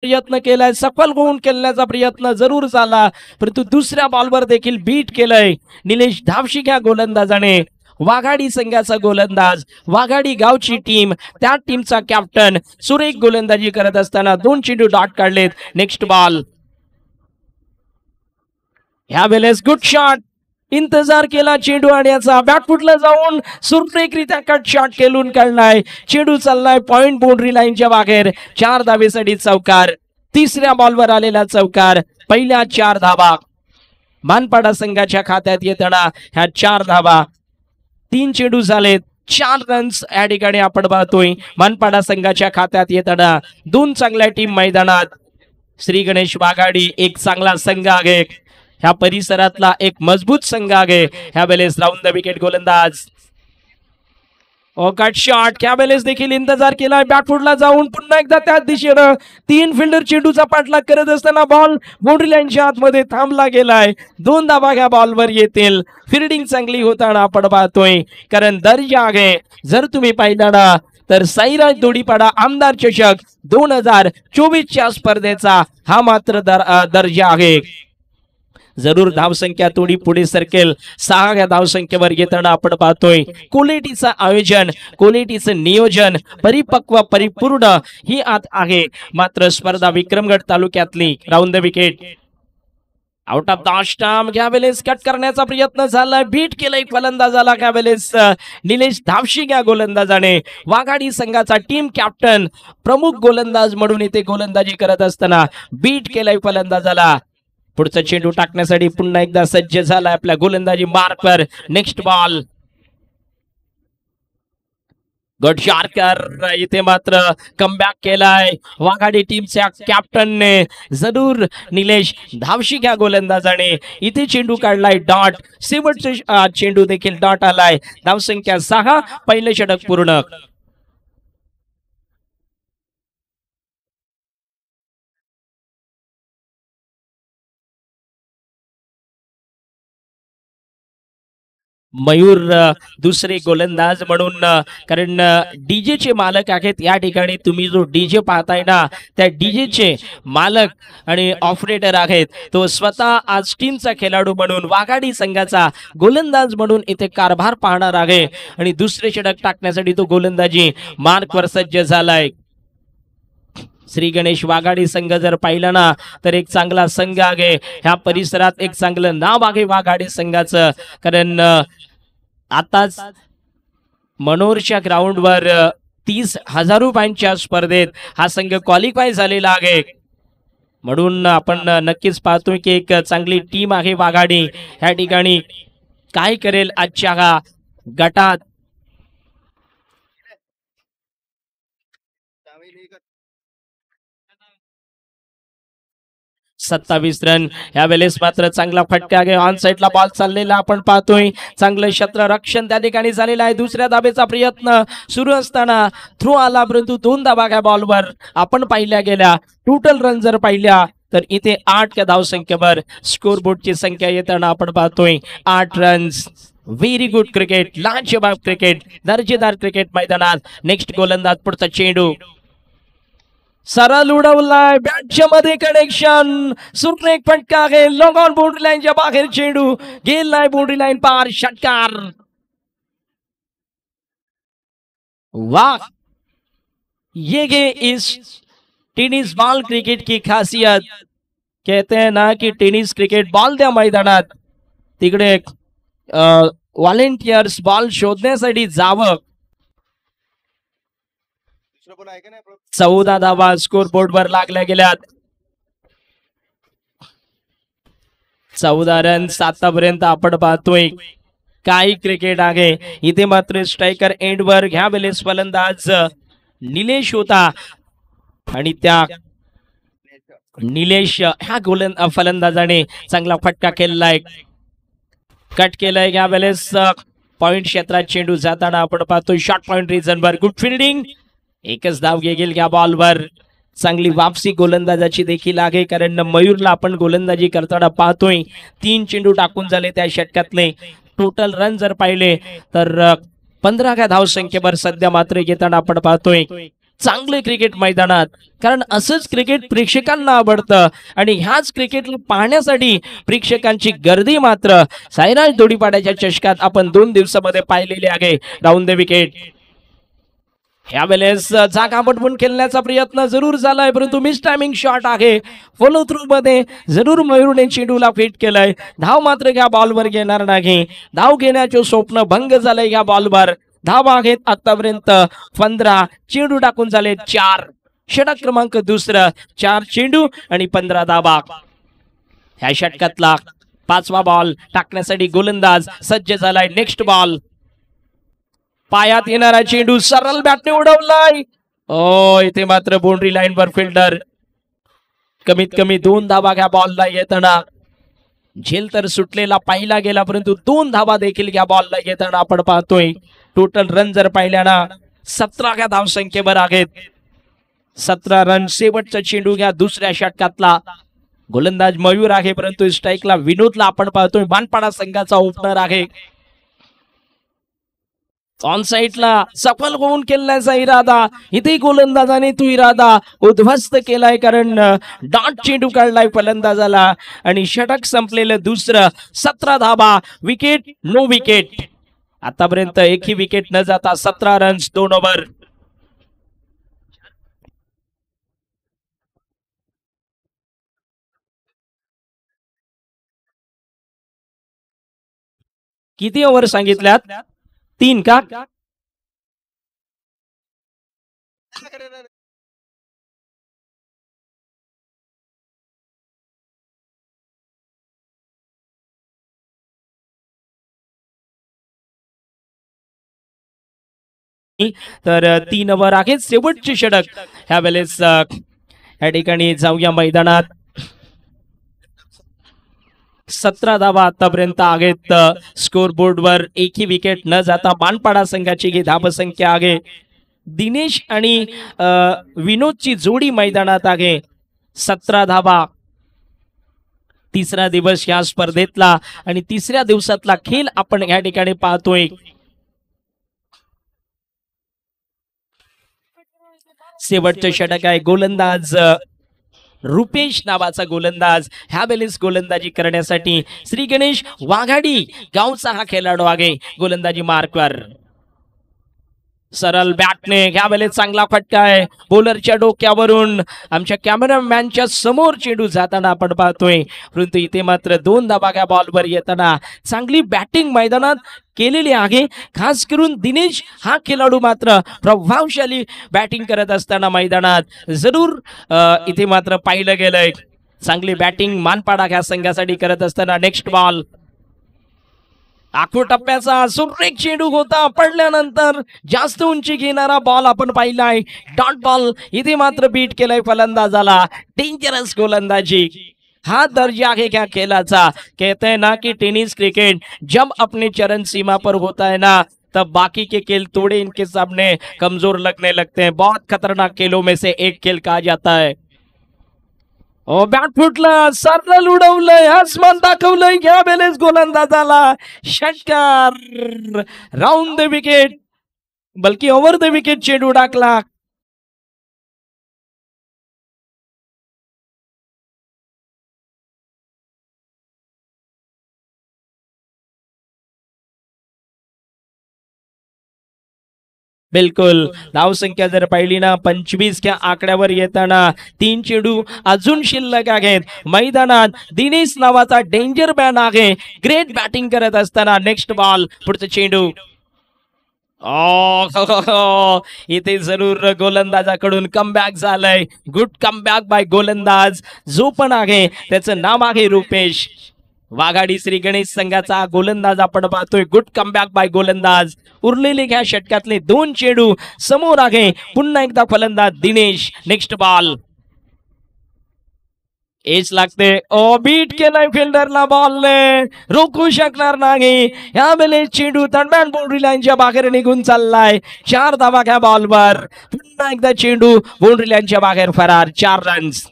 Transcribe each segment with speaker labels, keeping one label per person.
Speaker 1: प्रयत्न केलाय, सफल होऊन खेळण्याचा प्रयत्न जरूर झाला, परंतु दुसऱ्या बॉलवर देखील बीट केलंय निलेश धावशिक या गोलंदाजाने. वाघाडी संघाचा गोलंदाज, वाघाडी गावची टीम, त्या टीमचा कॅप्टन सुरेख गोलंदाजी करत असताना 2 चेंडू डॉट काढलेत. Next ball. ह्या वेळेस गुड शॉट, इंतजार केला चेंडू आणण्याचा, बॅटफुटला जाऊन सुरेखरित्या कट शॉट खेळून काढलाय. चेंडू चाललाय पॉइंट बाउंड्री लाईनच्या बाहेर. 4 धावेसाठी चौकार. तिसऱ्या बॉलवर आलेला चौकार. पहिल्या 4 धावा मानपाडा संघाच्या खात्यात येताना ह्या 4 धावा. 3 चेंडू झालेत, 4 रन्स या ठिकाणी आपण पाहतोय मानपाडा संघाच्या खात्यात येताना. 2 चांगल्या टीम मैदानात. श्री गणेश वाघाडी एक चांगला संघ आहे, ह्या परिसरातला एक मजबूत संघ आहे. ह्या वेळेस राऊंड द विकेट गोलंदाज. Cut shot. ह्या वेळेस देखील इंतजार केला, बॅटफुटला जाऊन पुन्हा एकदा त्याच दिशेनं 3 फिल्डर चेंडूचा पाठलाग करत असताना बॉल बाउंड्री लाईनच्या आतमध्ये थांबला गेलाय. 2 धावा ह्या बॉलवर येतील. फिल्डिंग चांगली होताना आपण पाहतोय, कारण दर्जा आहे. जर तुम्ही पाहिला ना तर साईराज दोडीपाडा आमदार चषक 2024च्या स्पर्धेचा हा मात्र दर्जा आहे. जरूर धावसंख्या थोडी पुढे सरकेल. 6 धावसंख्येवर येताना आपण पाहतोय क्वालिटीचं आयोजन, क्वालिटीचं नियोजन परिपक्व परिपूर्ण ही आत आहे. मात्र स्पर्धा विक्रमगड तालुक्यातली. Round the wicket. Out of the stump. ह्या वेळेस कट करण्याचा प्रयत्न झाला, बीट केलाय फलंदाजाला. ह्या वेळेस निलेश धावशिक या गोलंदाजाने, वाघाडी संघाचा टीम कॅप्टन, प्रमुख गोलंदाज म्हणून इथे गोलंदाजी करत असताना बीट केलाय फलंदाजाला. पुढचा चेंडू टाकण्यासाठी पुन्हा एकदा सज्ज झाला आपल्या गोलंदाजी मार्कवर. Next ball. गुड शॉर्कर. इथे मात्र कमबॅक केलाय वाघाडी टीमच्या कॅप्टनने. जरूर निलेश धावशिक या गोलंदाजाने इथे चेंडू काढलाय डॉट. शेवटचा चेंडू देखील डॉट आलाय. धावसंख्या 6. पहिलं षटक पूर्ण. मयूर दुसरे गोलंदाज म्हणून, कारण डीजे चे मालक आहेत या ठिकाणी. तुम्ही जो डीजे पाहताय ना त्या डीजे चे मालक आणि ऑपरेटर आहेत, तो स्वतः आज टीमचा खेळाडू म्हणून वाघाडी संघाचा गोलंदाज म्हणून इथे कारभार पाहणार आहे. आणि दुसरे षटक टाकण्यासाठी तो गोलंदाजी मार्कवर सज्ज झालाय. श्री गणेश वाघाडी संघ जर पाहिला ना तर एक चांगला संघ आहे. ह्या परिसरात एक चांगलं नाव आहे वाघाडी संघाचं. कारण आताच मनोरच्या ग्राउंडवर 30,000 रुपयांच्या स्पर्धेत हा संघ क्वालिफाय झालेला आहे. म्हणून आपण नक्कीच पाहतोय की एक चांगली टीम आहे वाघाडी. ह्या ठिकाणी काय करेल आजच्या हा गटात. 27 रन. या वेळेस मात्र चांगला फटका आहे. ऑन साइडला बॉल चाललेला आपण पाहतोय. चांगलं क्षेत्ररक्षण त्या ठिकाणी झालेलं आहे. दुसऱ्या धाबेचा प्रयत्न सुरू असताना थ्रो आला, परंतु 2 धाबा या बॉलवर आपण पाहिल्या गेल्या. टोटल रन जर पाहिल्या तर इथे 8 धावसंख्येवर स्कोरबोर्डची संख्या येताना आपण पाहतोय 8 रन्स. व्हेरी गुड क्रिकेट, लाजवाब क्रिकेट, दर्जेदार क्रिकेट मैदानात. नेक्स्ट गोलंदाज. पुढचा चेंडू सरळ उडवलाय, बॅटच्या मध्ये कनेक्शन. सुरेख फटका आहे. लॉंग ऑन बाउंड्री लाईनच्या बाहेर चेंडू गेलाय बाउंड्री लाईन पार. षटकार. वाह, ये इस टेनिस बॉल क्रिकेट की खासियत. कहते हैं ना कि टेनिस क्रिकेट बॉल द्या मैदानात, तिकडे व्हॉलेंटियर्स बॉल शोधण्यासाठी जावं. 14 धावा स्कोर बोर्ड वर लागल्या गेल्यात. 14 रन आतापर्यंत आपण पाहतोय. काही क्रिकेट आहे इथे. मात्र स्ट्रायकर एंड वर घ्या वेळेस फलंदाज निलेश होता आणि त्या निलेश ह्या फलंदाजाने चांगला फटका केलाय, कट केलाय. घ्या वेळेस पॉइंट क्षेत्रात चेंडू जाताना आपण पाहतोय शॉर्ट पॉइंट रिजन वर. Good fielding. एकच धाव गेल या बॉलवर. चांगली वापसी गोलंदाजाची देखील आहे, कारण मयूरला आपण गोलंदाजी करताना पाहतोय. 3 चेंडू टाकून झाले त्या षटकातले. टोटल रन जर पाहिले तर 15 धावसंख्येवर सध्या मात्र येताना आपण पाहतोय. चांगले क्रिकेट मैदानात, कारण असंच क्रिकेट प्रेक्षकांना आवडतं आणि ह्याच क्रिकेटला पाहण्यासाठी प्रेक्षकांची गर्दी मात्र साईराज धुळीपाड्याच्या चषकात आपण 2 दिवसामध्ये पाहिलेली आहे. Round the wicket. यावेळेस जागा पटवून खेळण्याचा प्रयत्न जरूर झालाय, परंतु मिस टायमिंग शॉट आहे. फॉलो थ्रू मध्ये जरूर मयूरने चेंडूला फिट केलंय. धाव मात्र या बॉलवर घेणार नाही. धाव घेण्याचे स्वप्न भंग झालंय या बॉलवर. धावा आहेत आतापर्यंत 15. चेंडू टाकून झाले 4. षटक क्रमांक दुसरं. 4 चेंडू आणि 15 धावा. ह्या षटकातला 5वा बॉल टाकण्यासाठी गोलंदाज सज्ज झालाय. Next ball. पायात येणारा चेंडू सरळ बॅटने उडवलाय. इथे मात्र बाउंड्री लाईन वर फिल्डर. कमीत कमी 2 धावा या बॉलला येताना. झेल तर सुटलेला पाहिला गेला, परंतु 2 धावा देखील या बॉलला येताना आपण पाहतोय. टोटल रन जर पाहिल्या 17 या धावसंख्येवर आहेत. 17 रन. शेवटचा चेंडू घ्या दुसऱ्या षटकातला. गोलंदाज मयूर आहे, परंतु स्ट्राईकला विनोदला आपण पाहतोय. मानपाडा संघाचा ओपनर आहे. ऑन साईडला सफल होऊन खेळण्याचा इरादा. इथे गोलंदाजाने तो इरादा उद्ध्वस्त केलाय, कारण डॉट चेंडू काढलाय फलंदाजाला आणि षटक संपलेलं दुसरं. 17 धावा. Wicket no wicket. आतापर्यंत एकही विकेट न जाता 17 रन्स 2 ओव्हर. किती ओव्हर सांगितल्यात? 3 का? तर 3 ओव्हर आहेत. शेवटचे षटक ह्या वेळेस या ठिकाणी जाऊया मैदानात. 17 धावा आतापर्यंत आहेत. स्कोर बोर्डवर एकही विकेट न जाता मानपाडा संघाची ही धावसंख्या आहे. दिनेश आणि विनोदची जोडी मैदानात आहे. 17 धावा. तिसरा दिवस या स्पर्धेतला आणि तिसऱ्या दिवसातला खेळ आपण या ठिकाणी पाहतोय. शेवटचे षटक आहे. गोलंदाज रुपेश नावाचा गोलंदाज ह्या वेळेस गोलंदाजी करण्यासाठी श्री गणेश वाघाडी गावचा हा खेळाडू आहे. गोलंदाजी मार्कवर. सरळ बॅटने ह्या वेळेस चांगला फटका आहे. बॉलरच्या डोक्यावरून आमच्या कॅमेरामॅनच्या समोर चेंडू जाताना आपण पाहतोय, परंतु इथे मात्र 2 धावा या बॉलवर येताना. चांगली बॅटिंग मैदानात केलेली आहे. खास करून दिनेश हा खेळाडू मात्र प्रभावशाली बॅटिंग करत असताना मैदानात जरूर इथे मात्र पाहिलं गेलंय. चांगली बॅटिंग मानपाडा ह्या संघासाठी करत असताना. Next ball. आखो टप्प्याचा सुरेख चेंडू होता. पडल्यानंतर जास्त उंची घेणारा बॉल आपण पाहिलाय. Dot ball. इथे मात्र बीट केलाय फलंदाजाला. डेंजरस गोलंदाजी. हा दर्जा है क्या खेलाचा. कहते हैं ना कि टेनिस क्रिकेट जब अपने चरण सीमा पर होता है ना, तब बाकी के खेल थोड़े इनके सामने कमजोर लगने लगते हैं. बहुत खतरनाक खेलों में से एक खेल कहा जाता है. बॅट फुटला. सरळ उडवलंय. आसमान दाखवलंय. घ्या बेलेस गोलंदाजाला. षटकार. राऊंड द विकेट, बल्कि ओव्हर द विकेट चेंडू टाकला. बिलकुल. धावसंख्या जर पाहिली 25 च्या आकड्यावर येताना 3 चेंडू अजून शिल्लक आहेत. मैदानात दिनेश नावाचा डेंजर मॅन आहे. ग्रेट बॅटिंग करत असताना. Next ball. पुढचा चेंडू. इथे जरूर गोलंदाजाकडून कमबॅक झालंय. गुड कमबॅक बाय गोलंदाज. जो पण आहे त्याचं नाव आहे रुपेश. वाघाडी श्री गणेश संघाचा गोलंदाज आपण पाहतोय. गुड कमबॅक बाय गोलंदाज. उरलेले ह्या षटकातले 2 चेंडू समोर आहे. पुन्हा एकदा फलंदाज दिनेश. Next ball. एच लागते. बीट केलाय फिल्डरला बॉलने. रोखू शकणार नाही. यावेळेस चेंडू तडमॅन बाउंड्री लाईनच्या बाहेर निघून चाललाय. 4 धावा घ्या बॉलवर. पुन्हा एकदा चेंडू बाउंड्री लाईनच्या बाहेर फरार. 4 रन्स.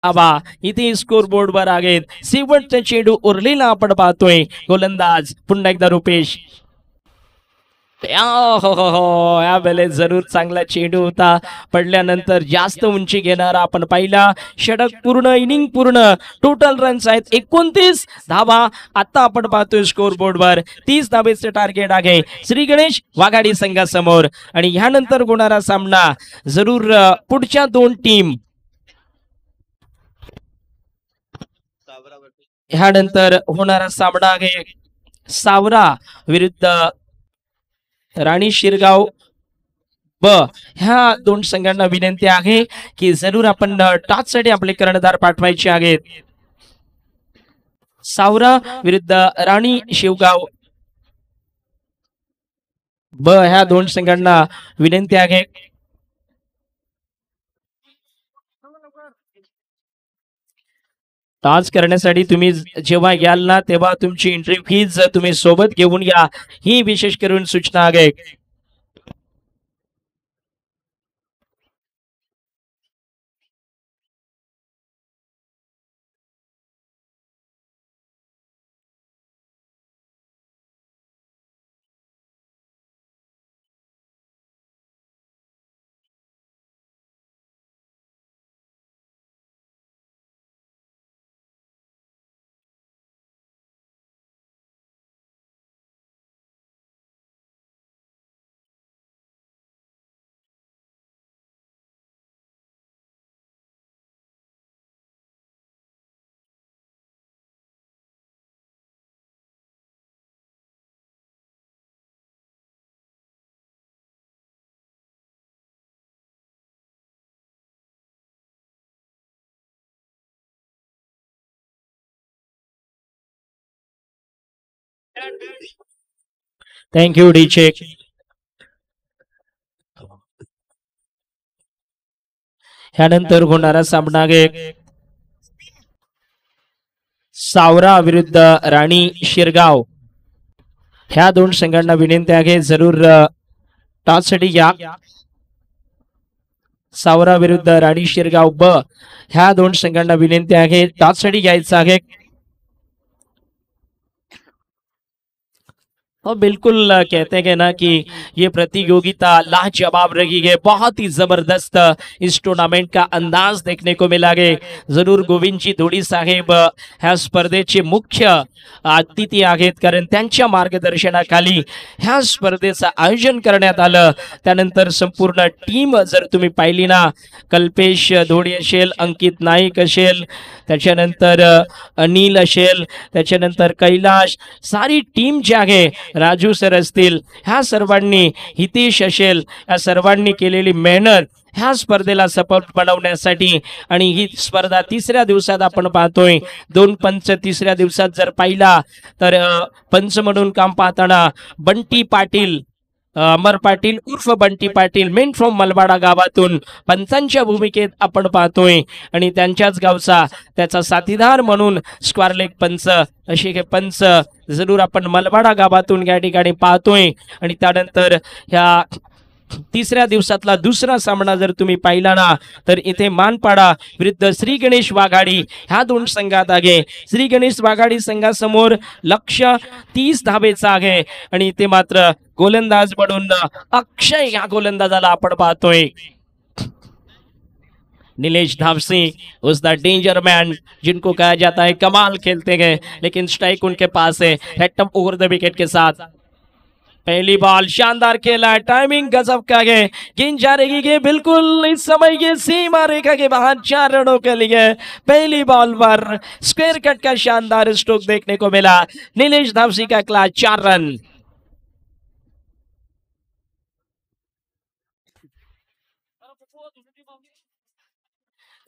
Speaker 1: आबा इथे स्कोर बोर्ड वर आहेत. शेवटचा चेंडू उरलेला आपण पाहतोय. गोलंदाज पुन्हा एकदा रुपेश. हो हो हो, या वेळेस जरूर चांगला चेंडू होता. पडल्यानंतर जास्त उंची घेणारा आपण पाहिला. षटक पूर्ण, इनिंग पूर्ण. टोटल रन्स आहेत 29 धावा. आता आपण पाहतोय स्कोर बोर्डवर 30 धावेचे टार्गेट आहे श्री गणेश वाघाडी संघासमोर. आणि ह्यानंतर होणारा सामना जरूर पुढच्या दोन टीम ह्यानंतर होणारा सामना आहे सावरा विरुद्ध राणी शिरगाव ब. ह्या दोन संघांना विनंती आहे की जरूर आपण टॉस साठी आपले कर्णधार पाठवायचे आहेत. सावरा विरुद्ध राणी शिवगाव ब ह्या दोन संघांना विनंती आहे. टॉस करण्यासाठी तुम्ही जेव्हा याल ना तेव्हा तुमची एंट्री फीज तुम्ही सोबत घेऊन या, ही विशेष करून सूचना आहे. थँक्यू डी चेक. ह्यानंतर होणारा सामना आहे सावरा विरुद्ध राणी शिरगाव. ह्या दोन संघांना विनंती आहे जरूर टॉस साठी या. सावरा विरुद्ध राणी शिरगाव ब ह्या दोन संघांना विनंती आहे टॉस साठी घ्यायचं आहे. और बिल्कुल कहते हैं ना कि ये प्रतियोगिता लाजवाब रही है. बहुत ही जबरदस्त इस टूर्नामेंट का अंदाज देखने को मिला है. जरूर गोविंदजी धोडी साहेब ह्या स्पर्धेचे मुख्य अतिथी आहेत, कारण त्यांच्या मार्गदर्शनाखाली ह्या स्पर्धेचं आयोजन करण्यात आलं. त्यानंतर संपूर्ण टीम जर तुम्ही पाहिली ना, कल्पेश धोडी असेल, अंकित नाईक असेल, त्याच्यानंतर अनिल असेल, त्याच्यानंतर कैलाश, सारी टीम जी आहे, राजू सर असतील, ह्या सर्वांनी, हितेश असेल, या सर्वांनी केलेली मेहनत ह्या स्पर्धेला सफल बनवण्यासाठी. आणि ही स्पर्धा तिसऱ्या दिवसात आपण पाहतोय. दोन पंच तिसऱ्या दिवसात जर पाहिला तर पंच म्हणून काम पाहताना बंटी पाटील, अमर पाटील उर्फ बंटी पाटील, मेन फ्रॉम मलबाडा गावातून पंचांच्या भूमिकेत आपण पाहतोय. आणि त्यांच्याच गावचा त्याचा साथीदार म्हणून स्क्वेअर लेग पंच, असे हे पंच जरूर आपण मलबाडा गावातून या ठिकाणी पाहतोय. आणि त्यानंतर ह्या तिसऱ्या दिवसातला दुसरा सामना जर तुम्ही पाहिला ना, तर इथे मानपाडा विरुद्ध श्री गणेश वाघाडी ह्या दोन संघात आहे. श्री गणेश वाघाडी संघासमोर लक्ष्य 30 धावेचा आहे. आणि इथे मात्र गोलंदाज म्हणून अक्षय या गोलंदाजाला आपण पाहतोय. नीलेश धावसी उस द डेंजर मैन, जिनको कहा जाता है कमाल खेलते गए, लेकिन स्ट्राइक उनके पास है. हेटम ओवर द विकेट के साथ पहली बॉल शानदार खेला है, टाइमिंग गजब का है. गेंद जा रही है बिल्कुल इस समय ये सीमा रेखा के बाहर, 4 रनों के लिए पहली बॉल पर स्क्वायर कट का शानदार स्ट्रोक देखने को मिला. नीलेश धावसी का क्लास 4 रन.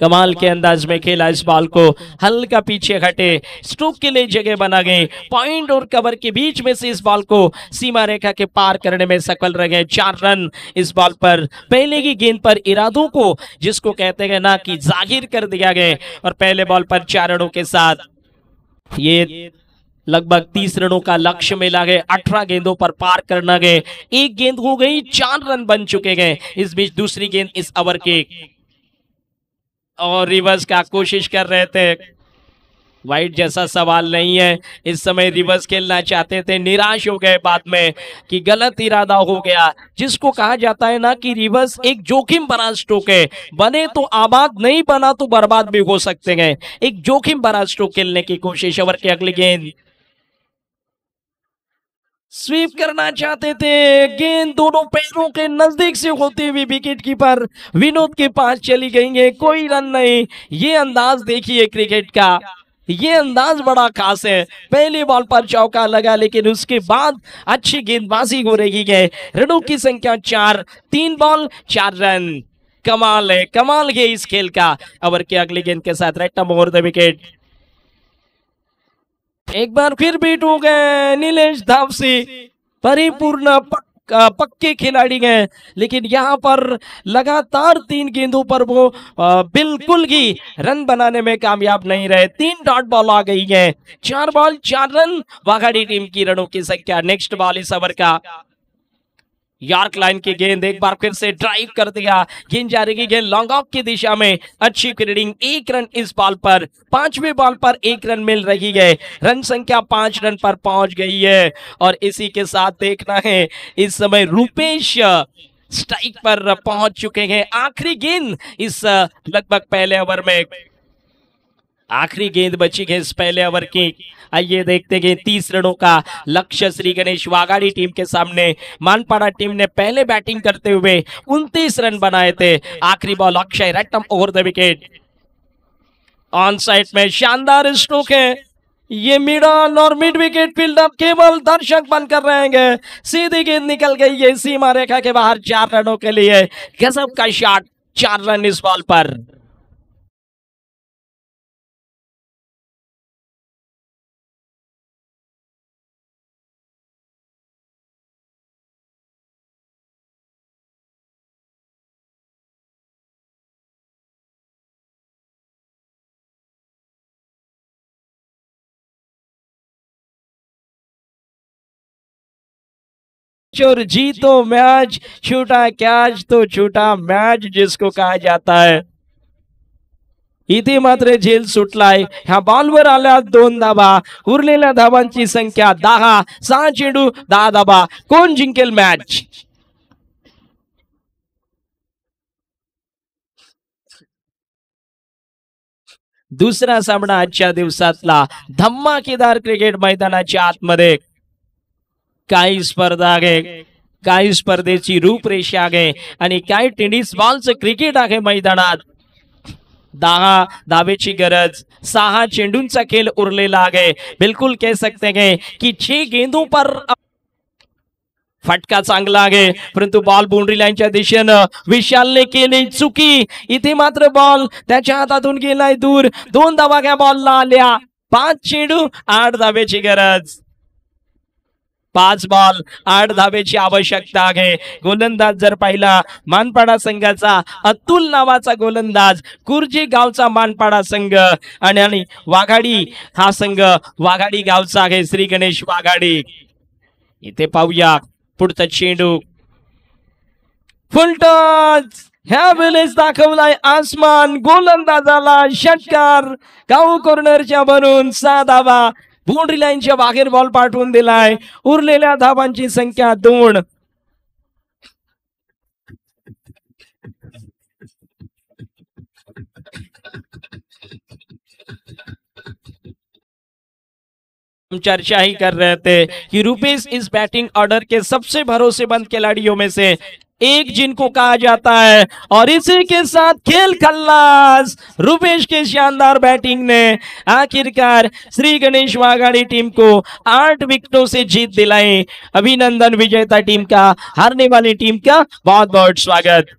Speaker 1: कमाल के अंदाज में खेला, इस बॉल को हल्का पीछे हटे, स्ट्रोक के लिए जगह बना गए. पॉइंट और कवर के बीच में से इस बॉल को सीमा रेखा के पार करने में सफल रहे. 4 रन इस बॉल पर. पहले की गेंद पर इरादों को, जिसको कहते हैं ना, कि जाहिर कर दिया गया. और पहले बॉल पर 4 रनों के साथ ये लगभग 30 रनों का लक्ष्य मिला गया. 18 गेंदों पर पार करना गए. एक गेंद हो गई, 4 रन बन चुके गए. इस बीच दूसरी गेंद इस ओवर के और रिवर्स का कोशिश कर रहे थे। वाइट जैसा सवाल नहीं है, इस समय रिवर्स खेलना चाहते थे, निराश हो गए बाद में कि गलत इरादा हो गया। जिसको कहा जाता है ना कि रिवर्स एक जोखिम भरा स्ट्रोक है, बने तो आबाद, नहीं बना तो बर्बाद भी हो सकते हैं। एक जोखिम भरा स्ट्रोक खेलने की कोशिश। ओवर की अगली गेंद स्वीप करना चाहते थे, गेंद दोनों पैरों के नजदीक से होते हुए विकेट कीपर विनोद के पास चली गई है, कोई रन नहीं। ये अंदाज देखिए क्रिकेट का, ये अंदाज बड़ा खास है। पहली बॉल पर चौका लगा, लेकिन उसके बाद अच्छी गेंदबाजी हो रही है। रनों की संख्या 4, 3 बॉल 4 रन। कमाल है, कमाल है इस खेल का। ओवर की अगली गेंद के साथ राइट ओवर द विकेट। एक बार फिर बीट हो गए नीलेश धावसी, परिपूर्ण पक्के खिलाड़ी हैं, लेकिन यहाँ पर लगातार 3 गेंदों पर वो बिल्कुल ही रन बनाने में कामयाब नहीं रहे। 3 डॉट बॉल आ गई है, 4 बॉल 4 रन वाघाड़ी टीम की रनों की संख्या। नेक्स्ट बॉल इस ओवर का यॉर्क लाइन की गेंद, एक बार फिर से ड्राइव कर दिया, गेंद जा रही है लॉन्ग ऑफ की दिशा में। अच्छी फील्डिंग, 1 रन इस बॉल पर। 5वें बॉल पर 1 रन मिल रही है, रन संख्या 5 रन पर पहुंच गई है। और इसी के साथ देखना है इस समय रूपेश स्ट्राइक पर पहुंच चुके हैं। आखिरी गेंद इस लगभग पहले ओवर में, आखिरी गेंद बची है इस पहले ओवर की। आइए देखते हैं 30 रनों का लक्ष्य श्री गणेश वाघाड़ी टीम के सामने। मानपाड़ा टीम ने पहले बैटिंग करते हुए 29 रन बनाए थे। आखिरी बॉल अक्षय रैटम over the wicket. On side में शानदार स्ट्रोक है, ये मिडल और मिड विकेट फील्डर केवल दर्शक बनकर रहेंगे। सीधी गेंद निकल गई है सीमा रेखा के बाहर 4 रनों के लिए। गजब का शॉट, 4 रन इस बॉल पर। और जीतो मैच, छूटा कैच तो छूटा मैच जिसको कहा जाता है। इथे मात्र झेल सुटलाय। ह्या बॉलवर आल्या 2 धाबा, उरलेल्या धाबांची संख्या 10, 6 चेंडू 10 धाबा। कोण जिंकेल मॅच? दुसरा सामना आजच्या दिवसातला धम्माकेदार क्रिकेट मैदानाच्या आतमध्ये काही स्पर्धा आहे, काही स्पर्धेची रूपरेषा आहे आणि काही टेनिस बॉलचं क्रिकेट आहे मैदानात। 10 धावेची गरज, 6 चेंडूंचा खेल उरलेला आहे। बिल्कुल कह सकते हैं कि 6 गेंदों पर फटका चांगला आहे, परंतु बॉल बाउंड्री लाईनच्या दिशेनं विशालने केली चुकी। इथे मात्र बॉल त्याच्या हातातून गेलाय दूर। 2 धावा या बॉलला आल्या, 5 चेंडू 8 धावेची गरज। 5 बॉल 8 धावेची आवश्यकता आहे। गोलंदाज जर पाहिला मानपाडा संघाचा अतुल नावाचा गोलंदाज, कुर्जी गावचा मानपाडा संघ आणि वाघाडी हा संघ वाघाडी गावचा आहे श्री गणेश वाघाडी। इथे पाहूया पुढचा चेंडू, फुल टच, ह्या वेळेस दाखवलाय आसमान, गोलंदाजाला षटकार। गाव कॉर्नरच्या भरून 6 धावा, बाउंड्री लाईनच्या बाहेर बॉल पाठवून दिलाय। उरलेल्या धावांची संख्या 2। हम चर्चा ही कर रहे थे कि रुपेश इस बैटिंग ऑर्डर के सबसे भरोसेमंद खिलाड़ियों में से एक जिनको कहा जाता है, और इसी के साथ खेल खल्लास। रुपेश के शानदार बैटिंग ने आखिरकार श्री गणेश वाघाड़ी टीम को 8 विकेटों से जीत दिलाई। अभिनंदन विजेता टीम का, हारने वाली टीम का बहुत बहुत स्वागत।